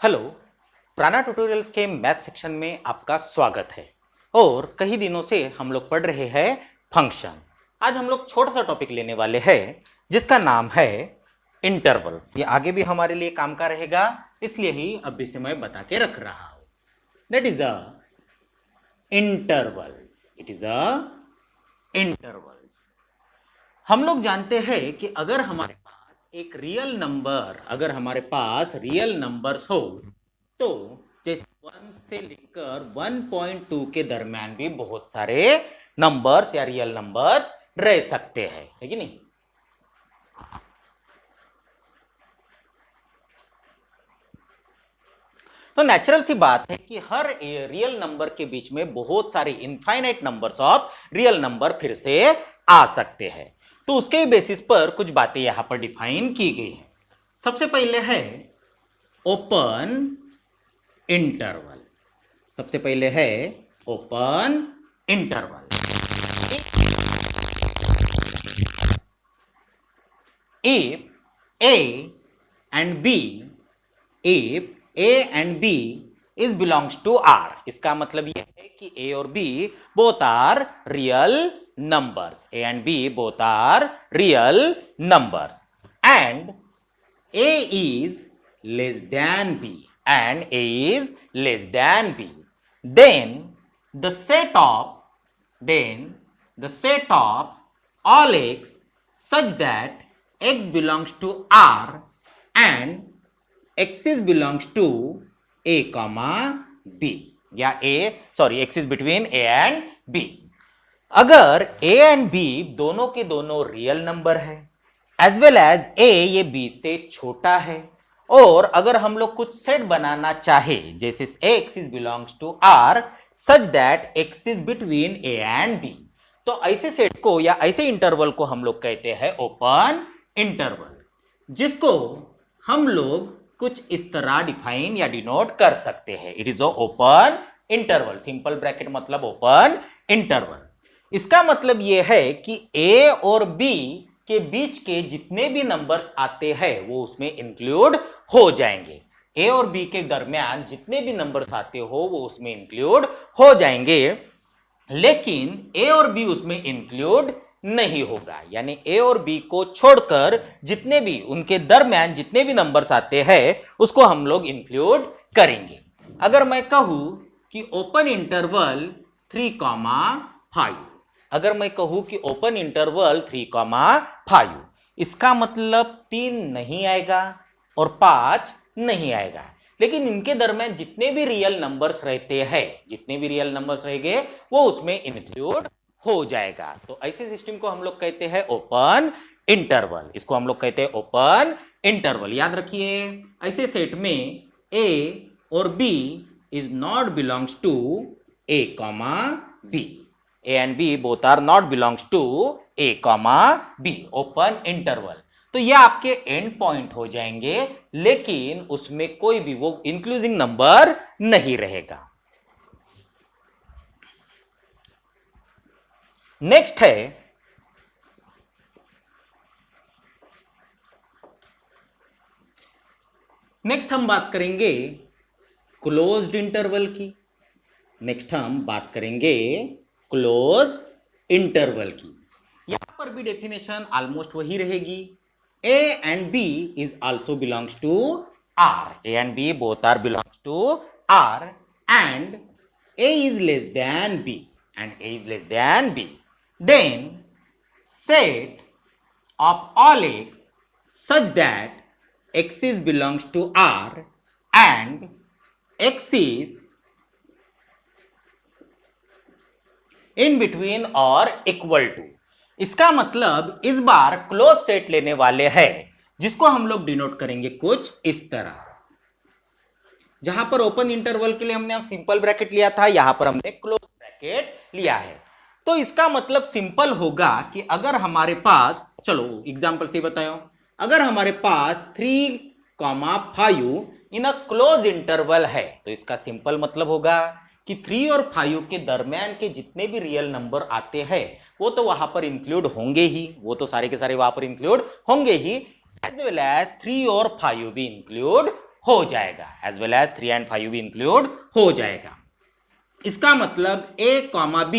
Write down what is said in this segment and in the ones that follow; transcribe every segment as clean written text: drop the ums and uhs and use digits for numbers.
Hello. प्राणा tutorials के math section में आपका स्वागत है। और कई दिनों से हम लोग पढ़ रहे हैं फंक्शन। आज हम लोग छोटा सा टॉपिक लेने वाले हैं जिसका नाम है इंटरवल। ये आगे भी हमारे लिए काम का रहेगा, इसलिए ही अभी से मैं बता के रख रहा हूं। That is a interval. It is a interval. हम लोग जानते हैं कि अगर हमारे पास एक रियल नंबर, अगर हमारे पास रियल नंबर्स हो तो जैसे 1 से लेकर 1.2 के दरमियान भी बहुत सारे नंबर्स या रियल नंबर्स रह सकते हैं, है कि नहीं? तो नेचुरल सी बात है कि हर रियल नंबर के बीच में बहुत सारे infinite numbers of real number फिर से आ सकते हैं। तो उसके बेसिस पर कुछ बातें यहां पर डिफाइन की गई हैं। सबसे पहले है ओपन इंटरवल। सबसे पहले है open interval. if a and b if a and b is belongs to r, इसका मतलब यह है कि a और b both are real numbers. a and b both are real numbers and a is less than b and a is less than b, then the set of all x such that x belongs to r and x is belongs to a comma b, या x is between a and b। अगर a and b दोनों के दोनों real number है as well as a ये b से छोटा है, और अगर हम लोग कुछ सेट बनाना चाहे जैसे x is belongs to r such that x is between a and b, तो ऐसे सेट को या ऐसे इंटरवल को हम लोग कहते हैं ओपन इंटरवल, जिसको हम लोग कुछ इस तरह डिफाइन या डिनोट कर सकते हैं। It is open interval. Simple bracket मतलब ओपन इंटरवल। इसका मतलब यह है कि a और b के बीच के जितने भी नंबर्स आते हैं वो उसमें इंक्लूड हो जाएंगे। a और b के दरमियान जितने भी नंबर्स आते हो वो उसमें इंक्लूड हो जाएंगे, लेकिन a और b उसमें इंक्लूड नहीं होगा। यानी a और b को छोड़कर जितने भी उनके दरमियान जितने भी नंबर्स आते हैं उसको हम लोग इंक्लूड करेंगे। अगर मैं कहूं कि ओपन इंटरवल 3,5, अगर मैं कहूं कि ओपन इंटरवल 3,5, इसका मतलब 3 नहीं आएगा और 5 नहीं आएगा, लेकिन इनके दरमियान जितने भी रियल नंबर्स रहते हैं, जितने भी रियल नंबर्स रहेंगे वो उसमें इंक्लूड हो जाएगा। तो ऐसे सिस्टम को हम लोग कहते हैं ओपन इंटरवल। इसको हम लोग कहते हैं ओपन इंटरवल। याद रखिए, ऐसे सेट में a और b is not belongs to a comma b। a and b both are not belongs to a comma b। Open interval. तो ये आपके एंड पॉइंट हो जाएंगे, लेकिन उसमें कोई भी वो इंक्लूसिव नंबर नहीं रहेगा। नेक्स्ट है हम बात करेंगे क्लोज्ड इंटरवल की। नेक्स्ट हम बात करेंगे क्लोज इंटरवल की। यहां पर भी डेफिनेशन ऑलमोस्ट वही रहेगी। a and b is also belongs to r. a and b both are belongs to r and a is less than b and a is less than b, then set of all x such that x is belongs to r and x is in between or equal to। इसका मतलब इस बार close set लेने वाले हैं, जिसको हम लोग denote करेंगे कुछ इस तरह। जहां पर ओपन इंटरवल के लिए हमने सिंपल ब्रैकेट लिया था, यहां पर हमने क्लोज ब्रैकेट लिया है। तो इसका मतलब सिंपल होगा कि अगर हमारे पास, चलो एग्जांपल से बताओ, अगर हमारे पास 3,5 इन अ क्लोज इंटरवल है, तो इसका सिंपल मतलब होगा कि 3 और 5 के दरमियान के जितने भी रियल नंबर आते हैं वो तो वहां पर इंक्लूड होंगे ही, वो तो सारे के सारे वहां पर इंक्लूड होंगे ही, एज वेल एज 3 और 5 भी इंक्लूड हो जाएगा, एज वेल एज 3 एंड 5 भी इंक्लूड हो जाएगा। इसका मतलब a comma b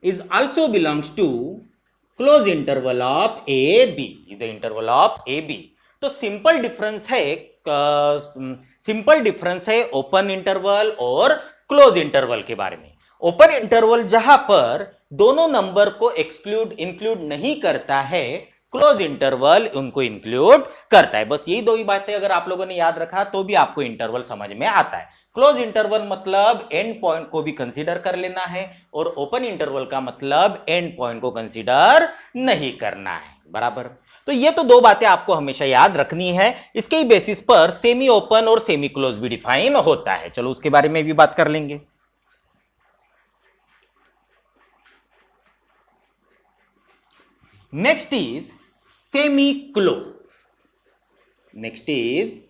is also belongs to close interval of A B, is the interval of A B. तो सिंपल डिफरेंस है ओपन इंटरवल और क्लोज इंटरवल के बारे में। ओपन इंटरवल जहां पर दोनों नंबर को इंक्लूड नहीं करता है, क्लोज इंटरवल उनको इंक्लूड करता है। बस यही दो ही बातें अगर आप लोगों ने याद रखा तो भी आपको इंटरवल समझ में आता है। क्लोज इंटरवल मतलब एंड पॉइंट को भी कंसीडर कर लेना है, और ओपन इंटरवल का मतलब एंड पॉइंट को कंसीडर नहीं करना है, बराबर। तो ये तो दो बातें आपको हमेशा याद रखनी है। इसके ही बेसिस पर सेमी ओपन और सेमी क्लोज भी डिफाइन होता है। चलो उसके बारे में भी बात कर लेंगे। Next is semi close. Next is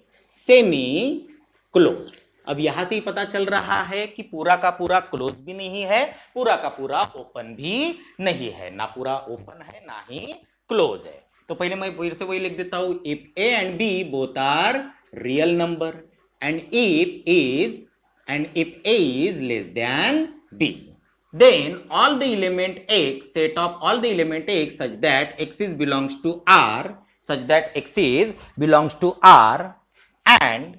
semi close. अब यहां से ही पता चल रहा है कि पूरा का पूरा क्लोज भी नहीं है, पूरा का पूरा ओपन भी नहीं है, ना पूरा ओपन है ना ही क्लोज है। तो पहले मैं फिर से वही लिख देता हूं, if A and B both are real number and if A is less than B, then all the element x, set of all the element x such that x is belongs to R and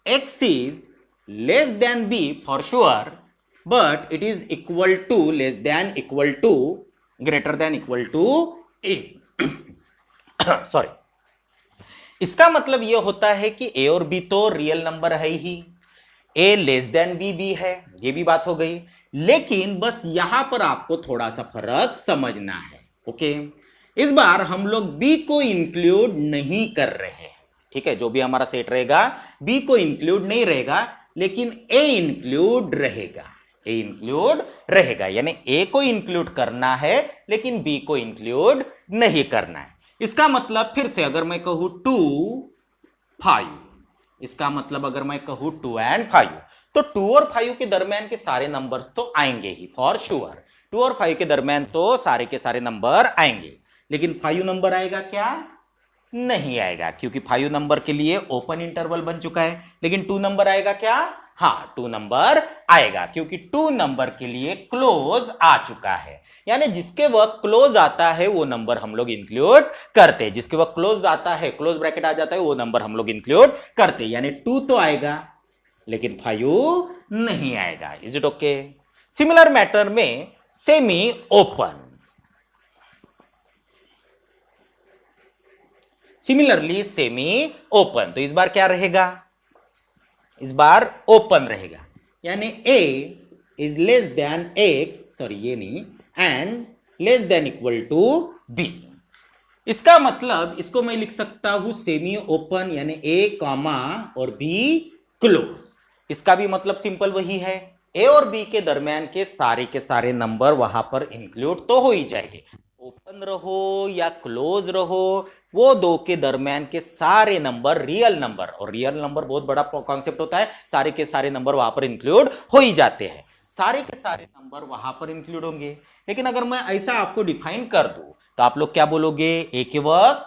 x is less than b for sure, but it is equal to less than equal to greater than equal to a sorry. इसका मतलब यह होता है कि a और b तो real number है ही, a less than b भी है, ये भी बात हो गई। लेकिन बस यहां पर आपको थोड़ा सा फर्क समझना है, ओके। इस बार हम लोग b को इंक्लूड नहीं कर रहे हैं, ठीक है। जो भी हमारा सेट रहेगा b को इंक्लूड नहीं रहेगा, लेकिन a इंक्लूड रहेगा, यानी a को इंक्लूड करना है लेकिन b को इंक्लूड नहीं करना है। इसका मतलब फिर से अगर मैं कहूं 2 5, इसका मतलब अगर मैं कहूं 2 and 5, तो 2 और 5 के दरमियान के सारे नंबर्स तो आएंगे ही फॉर श्योर। 2 और 5 के दरमियान तो सारे के सारे नंबर आएंगे, लेकिन 5 नंबर आएगा क्या? नहीं आएगा, क्योंकि 5 नंबर के लिए ओपन इंटरवल बन चुका है। लेकिन 2 नंबर आएगा क्या? हाँ, 2 नंबर आएगा, क्योंकि 2 नंबर के लिए क्लोज आ चुका है। यानी जिसके वक्त क्लोज आता है वो नंबर हम लोग इंक्लूड करते हैं, जिसके वक्त क्लोज आता है, क्लोज ब्रैकेट आ जाता है, वो नंबर हम लोग इंक्लूड करते हैं। यानी 2 तो आएगा लेकिन 5 नहीं आएगा। Is it okay? Similar matter में semi open, similarly semi open, तो इस बार क्या रहेगा? इस बार ओपन रहेगा, यानी a is less than x, sorry ये नहीं, and less than equal to b। इसका मतलब इसको मैं लिख सकता हूं सेमी ओपन, यानी a कॉमा और b क्लोज। इसका भी मतलब सिंपल वही है, a और b के दरमियान के सारे नंबर वहां पर इंक्लूड तो हो ही जाएंगे। ओपन रहो या क्लोज रहो, वो दो के दरमियान के सारे नंबर रियल नंबर, और रियल नंबर बहुत बड़ा कॉन्सेप्ट होता है, सारे के सारे नंबर वहां पर इंक्लूड हो ही जाते हैं, सारे के सारे नंबर वहां पर इंक्लूड होंगे। लेकिन अगर मैं ऐसा आपको डिफाइन कर दूं तो आप लोग क्या बोलोगे? एक के वक्त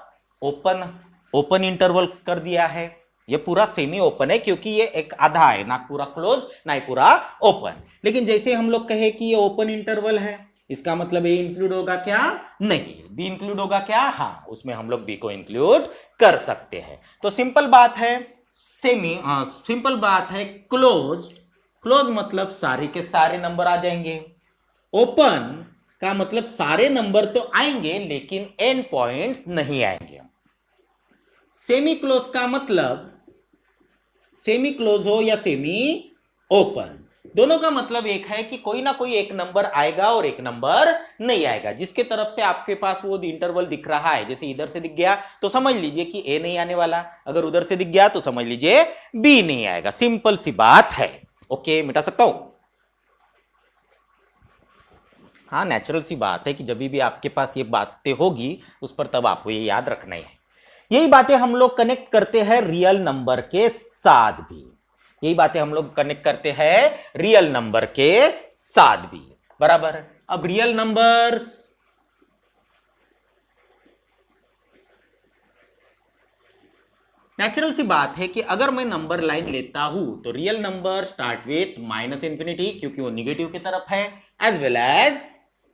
ओपन इंटरवल कर दिया है, ये पूरा सेमी ओपन है क्योंकि ये एक आधा है, ना पूरा क्लोज ना ही पूरा ओपन। लेकिन जैसे हम लोग कहे कि ये ओपन इंटरवल है, इसका मतलब ए इंक्लूड होगा क्या? नहीं। बी इंक्लूड होगा क्या? हाँ, उसमें हम लोग बी को इंक्लूड कर सकते हैं। तो सिंपल बात है सिंपल बात है क्लोज मतलब सारे के सारे नंबर आ जाएंगे, ओपन का मतलब सारे नंबर तो आएंगे लेकिन एंड पॉइंट्स नहीं आएंगे। सेमी क्लोज का मतलब सेमी क्लोज हो या सेमी ओपन, दोनों का मतलब एक है कि कोई ना कोई एक नंबर आएगा और एक नंबर नहीं आएगा। जिसके तरफ से आपके पास वो इंटरवल दिख रहा है, जैसे इधर से दिख गया तो समझ लीजिए कि ए नहीं आने वाला, अगर उधर से दिख गया तो समझ लीजिए बी नहीं आएगा। सिंपल सी बात है। ओके, मिटा सकता हूं? हाँ, नेचुरल सी बात है कि जब भी आपके पास ये बातें होगी उस पर तब आपको ये याद रखना है। यही बातें हम लोग कनेक्ट करते हैं रियल नंबर के साथ भी, यही बातें हम लोग कनेक्ट करते हैं रियल नंबर के साथ भी, बराबर। अब रियल नंबर्स नेचुरल सी बात है कि अगर मैं नंबर लाइन लेता हूं तो real number start with minus infinity क्योंकि वो निगेटिव की तरफ है, एज वेल एज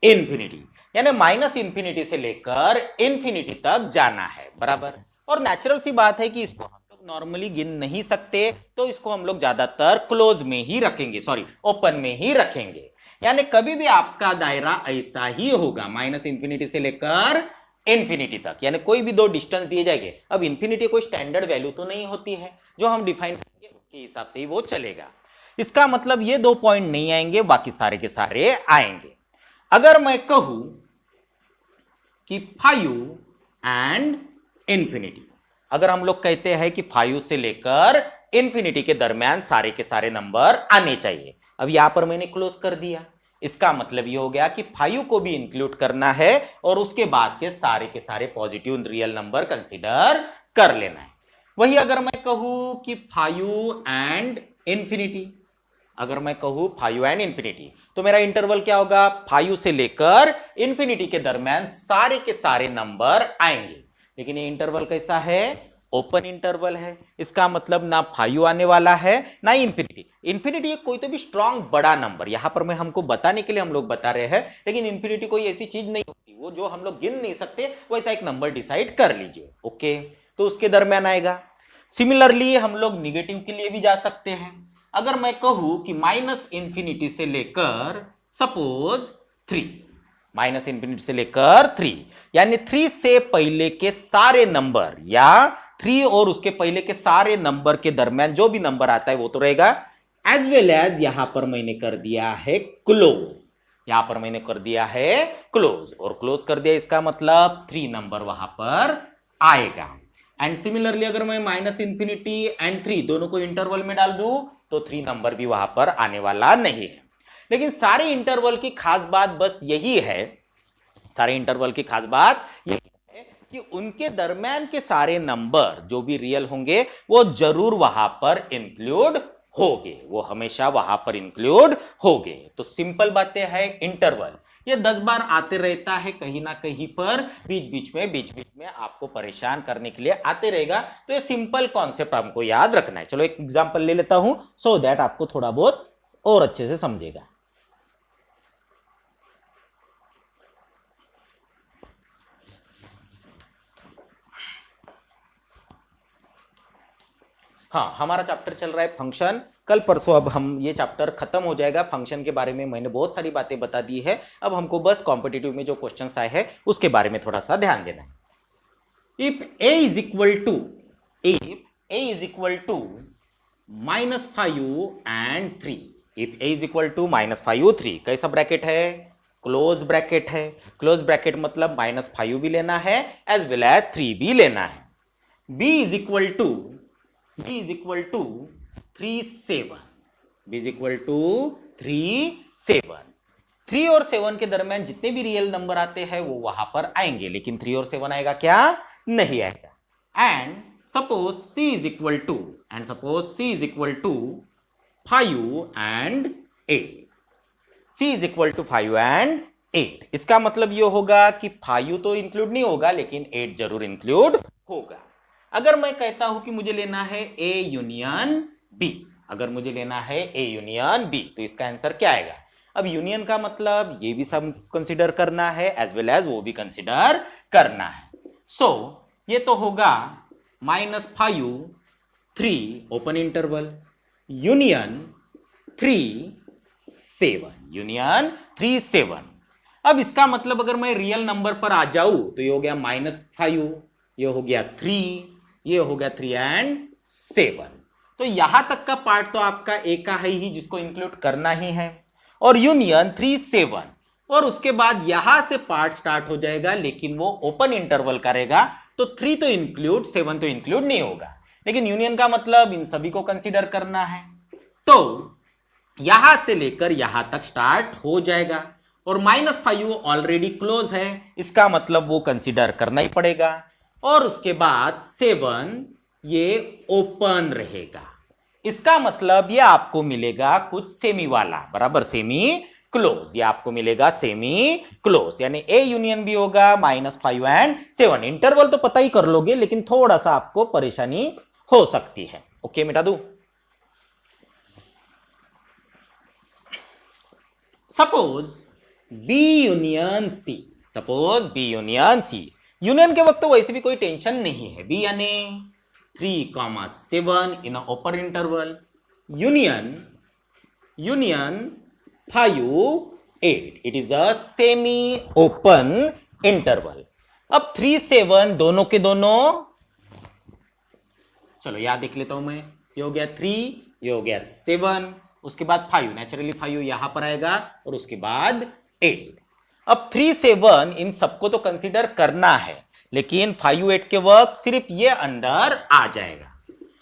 इंफिनिटी, यानी माइनस इंफिनिटी से लेकर इंफिनिटी तक जाना है, बराबर। और नेचुरल सी बात है कि इसको हम लोग नॉर्मली गिन नहीं सकते, तो इसको हम लोग ज्यादातर क्लोज में ही रखेंगे, सॉरी ओपन में ही रखेंगे। यानी कभी भी आपका दायरा ऐसा ही होगा, माइनस इंफिनिटी से लेकर इंफिनिटी तक, यानी कोई भी दो डिस्टेंस दिए जाएंगे। अब इंफिनिटी कोई स्टैंडर्ड वैल्यू तो नहीं होती है, जो हम डिफाइन करेंगे उसके हिसाब से ही वो चलेगा। इसका मतलब ये 2 पॉइंट नहीं आएंगे, बाकी सारे के सारे आएंगे। अगर मैं कहूं कि 5 एंड इंफिनिटी, अगर हम लोग कहते हैं कि 5 से लेकर इंफिनिटी के दरमियान सारे के सारे नंबर आने चाहिए, अब यहां पर मैंने क्लोज कर दिया, इसका मतलब ये हो गया कि 5 को भी इंक्लूड करना है और उसके बाद के सारे पॉजिटिव रियल नंबर कंसीडर कर लेना है। वही अगर मैं कहूं कि 5 एंड इंफिनिटी, अगर मैं कहूं 5 एंड इंफिनिटी, तो मेरा इंटरवल क्या होगा, 5 से लेकर इंफिनिटी के दरमियान सारे के सारे नंबर आएंगे। लेकिन ये इंटरवल कैसा है, ओपन इंटरवल है, इसका मतलब ना 5 आने वाला है ना इंफिनिटी। इंफिनिटी कोई तो भी स्ट्रांग बड़ा नंबर, यहां पर मैं हमको बताने के लिए हम लोग बता रहे हैं, लेकिन इंफिनिटी कोई ऐसी चीज नहीं होती, वो जो हम लोग गिन नहीं सकते वैसा एक नंबर डिसाइड कर लीजिए, ओके। तो उसके दरमियान आएगा। सिमिलरली हम लोग निगेटिव के लिए भी जा सकते हैं। अगर मैं कहूं कि माइनस इंफिनिटी से लेकर सपोज 3, माइनस इंफिनिटी से लेकर 3, यानी 3 से पहले के सारे नंबर या 3 और उसके पहले के सारे नंबर के दरमियान जो भी नंबर आता है वो तो रहेगा, एज वेल एज यहां पर मैंने कर दिया है क्लोज, यहां पर मैंने कर दिया है क्लोज, और क्लोज कर दिया इसका मतलब 3 नंबर वहां पर आएगा। एंड सिमिलरली अगर मैं माइनस इंफिनिटी एंड 3 दोनों को इंटरवल में डाल दूं तो 3 नंबर भी वहां पर आने वाला नहीं है। लेकिन सारे इंटरवल की खास बात बस यही है, सारे इंटरवल की खास बात यही है कि उनके दरमियान के सारे नंबर जो भी रियल होंगे वो जरूर वहां पर इंक्लूड होंगे, वो हमेशा वहां पर इंक्लूड होंगे। तो सिंपल बातें हैं, इंटरवल ये 10 बार आते रहता है कहीं ना कहीं पर, बीच बीच में आपको परेशान करने के लिए आते रहेगा। तो ये सिंपल कॉन्सेप्ट हमको याद रखना है। चलो एक एग्जांपल ले लेता हूं सो दैट आपको थोड़ा बहुत और अच्छे से समझेगा। हाँ, हमारा चैप्टर चल रहा है फंक्शन। कल परसों अब हम ये चैप्टर खत्म हो जाएगा। फंक्शन के बारे में मैंने बहुत सारी बातें बता दी है, अब हमको बस कॉम्पिटिटिव में जो क्वेश्चंस आए हैं उसके बारे में थोड़ा सा ध्यान देना है। If a is equal to -5 and 3, if a is equal to -5 3, कैसा ब्रैकेट है, क्लोज ब्रैकेट है। क्लोज ब्रैकेट मतलब -5 भी लेना है एज वेल एज 3 भी लेना है। b is equal to 3 7, b is equal to 3 7। 3 और 7 के दरमियान जितने भी रियल नंबर आते हैं वो वहां पर आएंगे, लेकिन 3 और 7 आएगा क्या, नहीं आएगा। And suppose c is equal to 5 and 8, c is equal to 5 and 8। इसका मतलब ये होगा कि 5 तो इंक्लूड नहीं होगा लेकिन 8 जरूर इंक्लूड होगा। अगर मैं कहता हूं कि मुझे लेना है A यूनियन B, अगर मुझे लेना है A यूनियन B, तो इसका आंसर क्या आएगा। अब यूनियन का मतलब ये भी सब कंसीडर करना है एज वेल एज वो भी कंसीडर करना है। सो ये तो होगा -5 3 ओपन इंटरवल यूनियन 3 7। अब इसका मतलब अगर मैं रियल नंबर पर आ जाऊं तो ये हो गया -5, ये हो गया 3, ये हो गया 3 एंड 7। तो यहां तक का पार्ट तो आपका ए का है ही जिसको इंक्लूड करना ही है, और यूनियन 3 7, और उसके बाद यहां से पार्ट स्टार्ट हो जाएगा लेकिन वो ओपन इंटरवल करेगा, तो 3 तो इंक्लूड 7 तो इंक्लूड नहीं होगा, लेकिन यूनियन का मतलब इन सभी को कंसीडर करना है। तो यहां से लेकर यहां तक स्टार्ट हो जाएगा, और -5 ऑलरेडी क्लोज है, इसका मतलब वो कंसीडर करना ही पड़ेगा, और उसके बाद 7 ये ओपन रहेगा। इसका मतलब ये आपको मिलेगा कुछ सेमी वाला, बराबर सेमी क्लोज, ये आपको मिलेगा सेमी क्लोज, यानी A यूनियन भी होगा -5 एंड 7। इंटरवल तो पता ही कर लोगे लेकिन थोड़ा सा आपको परेशानी हो सकती है। ओके, मिटा दूं। Suppose B union C, suppose B union C, union के वक्त तो वैसे भी कोई टेंशन नहीं है, बी यानी 3,7 इन open interval, union union 5,8, it is a semi open interval. अब 3,7 दोनों के दोनों, चलो याद देख लेता हूं मैं, ये हो गया 3, ये हो गया 7, उसके बाद 5, नेचुरली 5 यहां पर आएगा और उसके बाद 8। अब 3, 7 इन सबको तो कंसीडर करना है, लेकिन 5, 8 के वक्त सिर्फ ये अंदर आ जाएगा।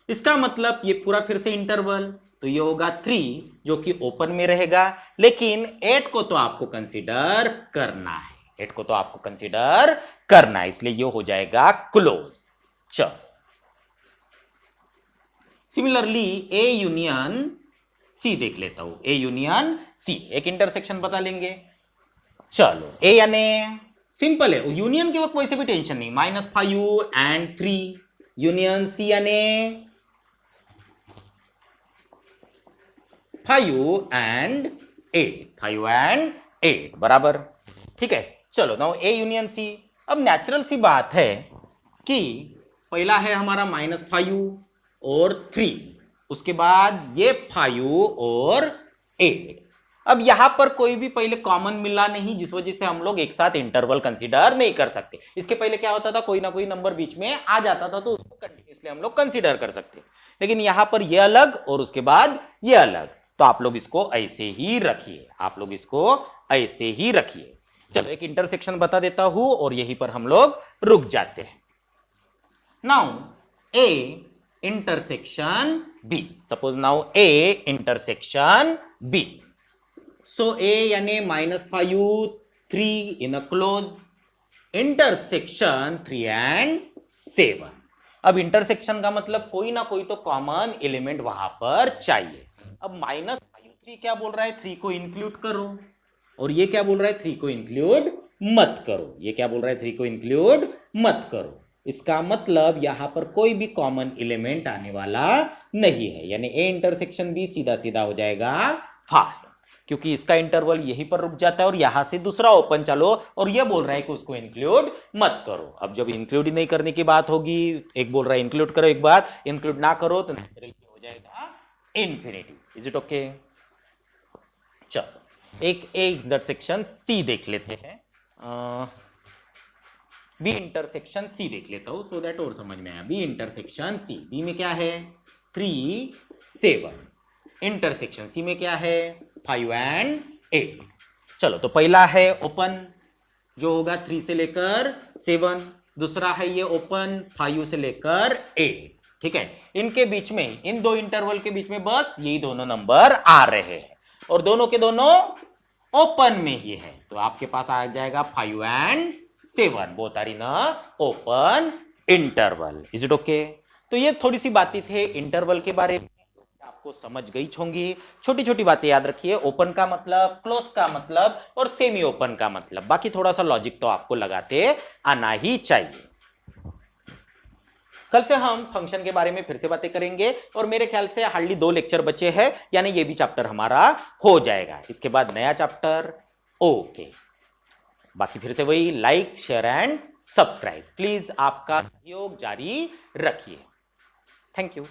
इसका मतलब ये पूरा फिर से इंटरवल, तो ये होगा 3 जो कि ओपन में रहेगा, लेकिन 8 को तो आपको कंसीडर करना है, 8 को तो आपको कंसीडर करना है, इसलिए ये हो जाएगा क्लोज। चलो सिमिलरली ए यूनियन सी देख लेता हूं, ए यूनियन सी, एक इंटरसेक्शन बता लेंगे। चलो ए यानी सिंपल है, यूनियन के वक्त वैसे भी टेंशन नहीं, -5 एंड 3, यूनियन सी यानी 5 एंड 8, 5 एंड 8 बराबर, ठीक है। चलो नाउ ए यूनियन सी, अब नेचुरल सी बात है कि पहला है हमारा -5 और 3, उसके बाद ये 5 और 8। अब यहां पर कोई भी पहले कॉमन मिला नहीं, जिस वजह से हम लोग एक साथ इंटरवल कंसीडर नहीं कर सकते। इसके पहले क्या होता था, कोई ना कोई नंबर बीच में आ जाता था, तो उसको कंटिन्यूअसली हम लोग कंसीडर कर सकते, लेकिन यहां पर ये अलग और उसके बाद ये अलग, तो आप लोग इसको ऐसे ही रखिए, आप लोग इसको ऐसे ही रखिए। चलो एक इंटरसेक्शन बता देता हूं और यहीं पर हम लोग रुक जाते हैं। Now A intersection B, suppose now A intersection B, so A यानी -5, 3 in a close, intersection 3 and 7। अब इंटरसेक्शन का मतलब कोई ना कोई तो कॉमन एलिमेंट वहां पर चाहिए। अब -5, 3 क्या बोल रहा है, 3 को इंक्लूड करो, और ये क्या बोल रहा है, 3 को इंक्लूड मत करो, ये क्या बोल रहा है, 3 को इंक्लूड मत करो। इसका मतलब यहां पर कोई भी कॉमन एलिमेंट आने वाला नहीं है, यानी ए इंटरसेक्शन बी सीधा सीधा हो जाएगा 5, क्योंकि इसका इंटरवल यहीं पर रुक जाता है और यहां से दूसरा ओपन चलो, और ये बोल रहा है कि उसको इंक्लूड मत करो। अब जब इंक्लूड नहीं करने की बात होगी, एक बोल रहा है इंक्लूड करो, एक बात इंक्लूड ना करो, तो नेचुरली हो जाएगा इन्फिनिटी। Is it okay? चलो एक ए इंटरसेक्शन सी देख लेते हैं, बी इंटरसेक्शन सी देख लेता हूं, सो दैट और समझ में आया। बी इंटरसेक्शन सी, बी में क्या है 3, 7, इंटरसेक्शन सी में क्या है 5 एंड 8। चलो तो पहला है ओपन जो होगा 3 से लेकर 7, दूसरा है ये ओपन 5 से लेकर 8, ठीक है। इनके बीच में, इन दो इंटरवल के बीच में बस यही दोनों नंबर आ रहे हैं और दोनों के दोनों ओपन में ही है, तो आपके पास आ जाएगा 5 and 7, both are in open interval. Is it okay? तो ये थोड़ी सी बातें थे इंटरवल के बारे में, आपको समझ गई होंगी। छोटी छोटी बातें याद रखिए, ओपन का मतलब, क्लोज का मतलब और सेमी ओपन का मतलब, बाकी थोड़ा सा लॉजिक तो आपको लगाते आना ही चाहिए। कल से हम फंक्शन के बारे में फिर से बातें करेंगे और मेरे ख्याल से हार्डली 2 लेक्चर बचे हैं, यानी ये भी चैप्टर हमारा हो जाएगा, इसके बाद नया चैप्टर। ओके, बाकी फिर से वही like, share and subscribe, please आपका सहयोग जारी रखिए। Thank you.